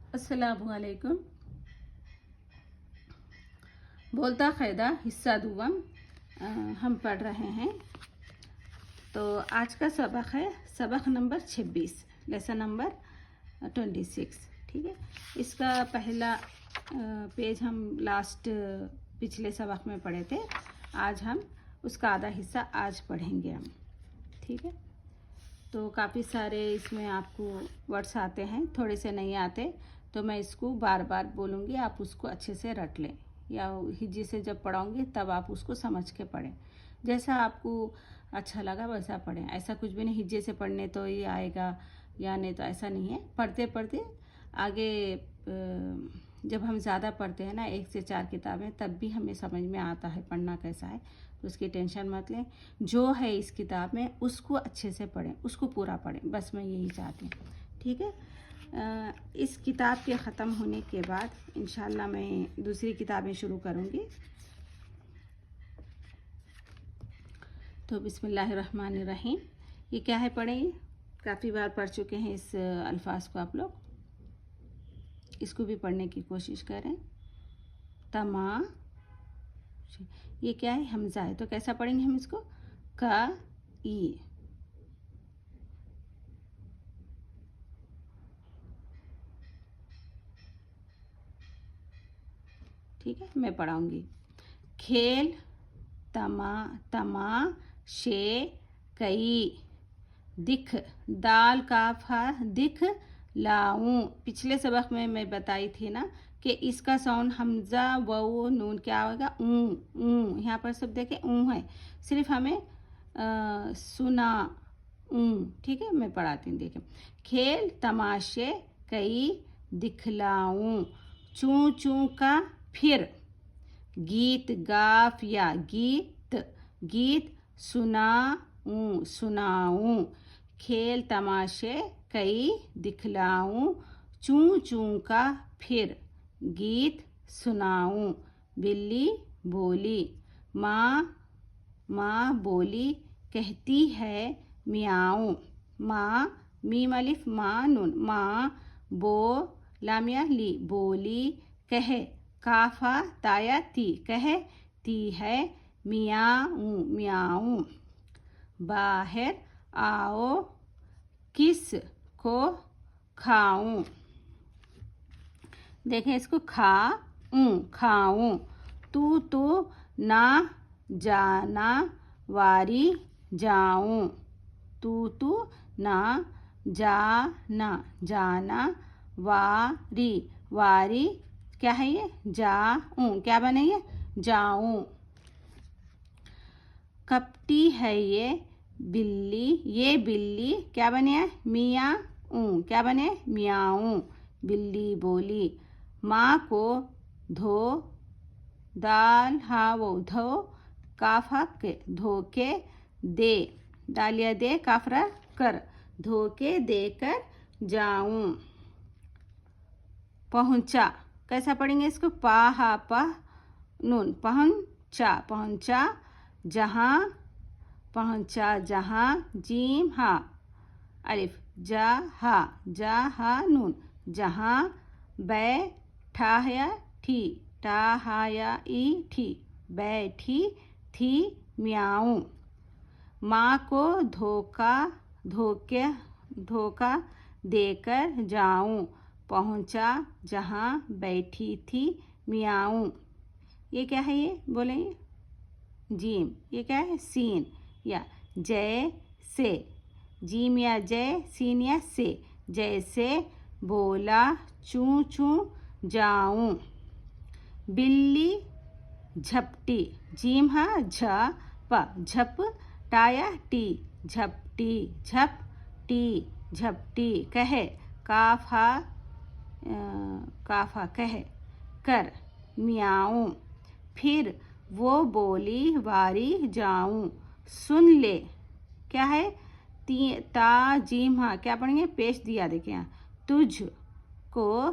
अस्सलामुअलैकुम। बोलता क़ायदा हिस्सा दुवम हम पढ़ रहे हैं। तो आज का सबक है सबक नंबर 26, लेसन नंबर 26। ठीक है, इसका पहला पेज हम पिछले सबक में पढ़े थे। आज हम उसका आधा हिस्सा आज पढ़ेंगे हम। ठीक है, तो काफ़ी सारे इसमें आपको वर्ड्स आते हैं, थोड़े से नहीं आते तो मैं इसको बार बार बोलूँगी, आप उसको अच्छे से रट लें, या हिज्जे से जब पढ़ाऊँगी तब आप उसको समझ के पढ़ें। जैसा आपको अच्छा लगा वैसा पढ़ें, ऐसा कुछ भी नहीं हिज्जे से पढ़ने तो ये आएगा या नहीं, तो ऐसा नहीं है। पढ़ते पढ़ते आगे जब हम ज़्यादा पढ़ते हैं ना, 1 से 4 किताबें, तब भी हमें समझ में आता है पढ़ना कैसा है, तो उसकी टेंशन मत लें। जो है इस किताब में उसको अच्छे से पढ़ें, उसको पूरा पढ़ें, बस मैं यही चाहती हूँ। ठीक है, इस किताब के ख़त्म होने के बाद इंशाल्लाह मैं दूसरी किताबें शुरू करूँगी। तो बिस्मिल्लाहिर्रहमानिर्रहीम। ये क्या है पढ़ेंगे, काफ़ी बार पढ़ चुके हैं इस अल्फाज को आप लोग, इसको भी पढ़ने की कोशिश करें। तमा, ये क्या है, हमज़ा है, तो कैसा पढ़ेंगे हम इसको, का ई। ठीक है, मैं पढ़ाऊँगी। खेल, तमा शे कई, दिख, दाल काफा दिख लाऊं। पिछले सबक में मैं बताई थी ना कि इसका साउंड हमजा वो नून क्या होगा, ऊ। यहाँ पर सब देखे ऊ है, सिर्फ हमें सुना ऊ। ठीक है, मैं पढ़ाती हूँ, देखें। खेल तमाशे कई दिखलाऊं, चू चू का फिर, गीत गाफिया गीत सुनाऊं, खेल तमाशे कई दिखलाऊं, चू चू का फिर गीत सुनाऊं। बिल्ली बोली, माँ बोली कहती है मियाऊं। माँ, मीम अलिफ माँ नून, माँ बो लामिया ली, बोली कहे, काफा ताया ती, कहती है मियाऊं। बाहर आओ किस को खाऊं। देखें इसको, खाऊं। तू ना जाना वारी जाऊं। तू ना जाना वारी क्या है, ये जाऊं, क्या बने ये, जाऊं। कपटी है ये बिल्ली क्या बने, मियाऊं, क्या बने, मियाऊं। बिल्ली बोली, माँ को धो, दाल वो धो, काफा के धोके दे, डालिया दे काफरा कर, धोके देकर जाऊं। पहुंचा, कैसा पढ़ेंगे इसको, पह नून, पहुंचा जहां, जीम हा अलिफ, जहा नून, जहां, बैठाया थी, बैठी थी मियाऊं। माँ को धोखा देकर जाऊं, पहुंचा जहां बैठी थी मियाऊं। ये क्या है, ये बोलेंगे जीम, ये क्या है, सीन या जय से, जीम या जय, सीन या से, जैसे बोला चू जाऊं। बिल्ली झपटी, जीम हा झप टाया टी, झपटी कहे, काफा कहे कर, मियाऊं। फिर वो बोली वारी जाऊं, सुन ले, क्या है, जीम हाँ, क्या पढ़ेंगे, पेश दिया, देखिए यहाँ, तुझ को,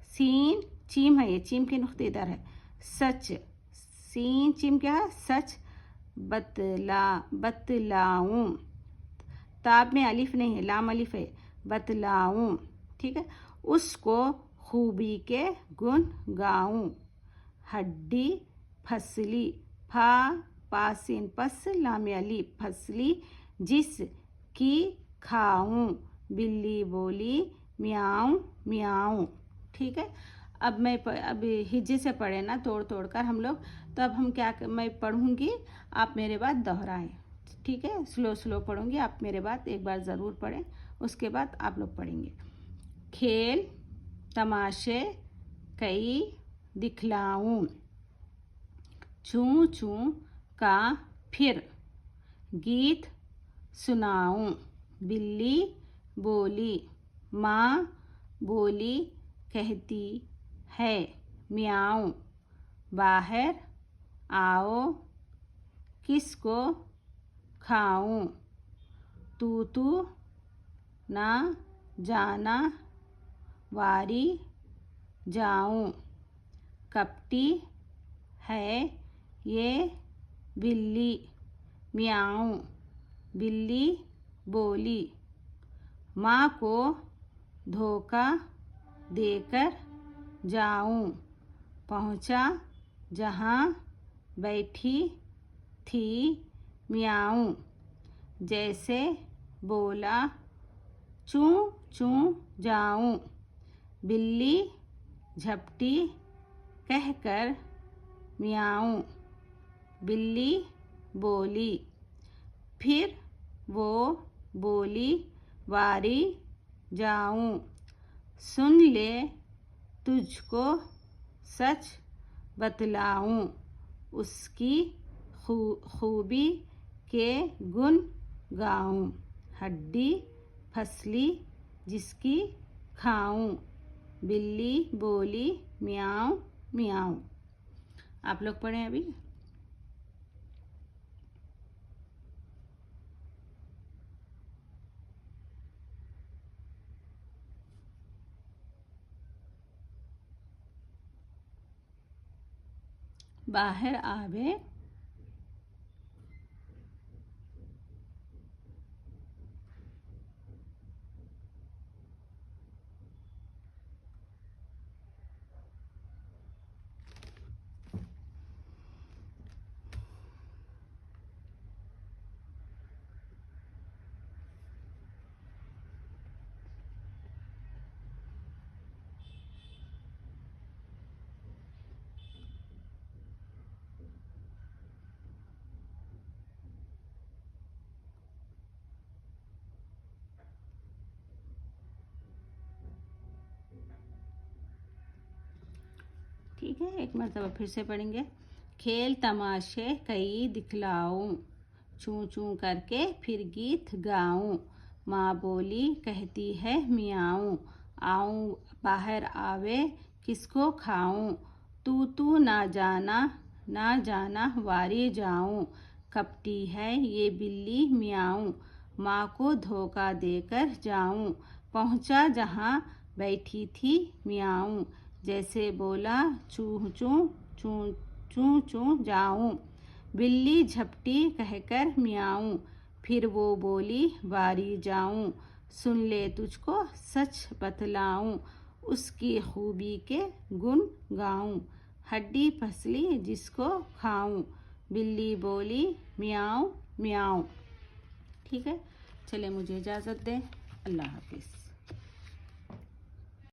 सीन चीम है, ये चीम के नुक्ते इधर है, सच, सीन चीम क्या है, सच बतलाऊं। ताब में अलिफ नहीं है, लाम अलिफ है, बतलाऊं। ठीक है, उसको खूबी के गुण गाऊं। हड्डी फसली, फा पासिन पस लाम अली, फसली जिसकी खाऊं। बिल्ली बोली म्याऊं म्याऊं। ठीक है, अब अब हिज्जे से पढ़े ना, तोड़ तोड़ कर हम लोग। तो अब हम मैं पढ़ूंगी, आप मेरे बाद दोहराएं। ठीक है, स्लो स्लो पढ़ूंगी, आप मेरे बाद एक बार ज़रूर पढ़ें, उसके बाद आप लोग पढ़ेंगे। खेल तमाशे कई दिखलाऊं, चूं चूं का फिर गीत सुनाऊं। बिल्ली बोली माँ बोली कहती है म्याऊं। बाहर आओ किसको खाऊं। तू ना जाना वारी जाऊं। कपटी है ये बिल्ली म्याऊं। बिल्ली बोली माँ को धोखा देकर जाऊं। पहुँचा जहाँ बैठी थी म्याऊं। जैसे बोला चूं चूं जाऊं। बिल्ली झपटी कहकर म्याऊं। बिल्ली बोली फिर वो बोली वारी जाऊं। सुन ले तुझको सच बतलाऊं। उसकी खूबी के गुण गाऊं। हड्डी फसली जिसकी खाऊं। बिल्ली बोली म्याऊं म्याऊं। आप लोग पढ़ें अभी। बाहर आवे ठीक है, एक मरतबा फिर से पढ़ेंगे। खेल तमाशे कई दिखलाऊं, चूं चूं करके फिर गीत गाऊं। माँ बोली कहती है मियाऊं। आऊं बाहर आवे किसको खाऊं। तू ना जाना वारी जाऊं। कपटी है ये बिल्ली म्याऊं। माँ को धोखा देकर जाऊं। पहुँचा जहाँ बैठी थी म्याऊं। जैसे बोला चूं चूं चूं चूं चूं जाऊं। बिल्ली झपटी कहकर म्याऊं। फिर वो बोली वारी जाऊं। सुन ले तुझको सच बतलाऊं। उसकी खूबी के गुण गाऊं। हड्डी फसली जिसको खाऊं। बिल्ली बोली म्याऊं म्याऊं। ठीक है, चले मुझे इजाज़त दें। अल्लाह हाफिज़।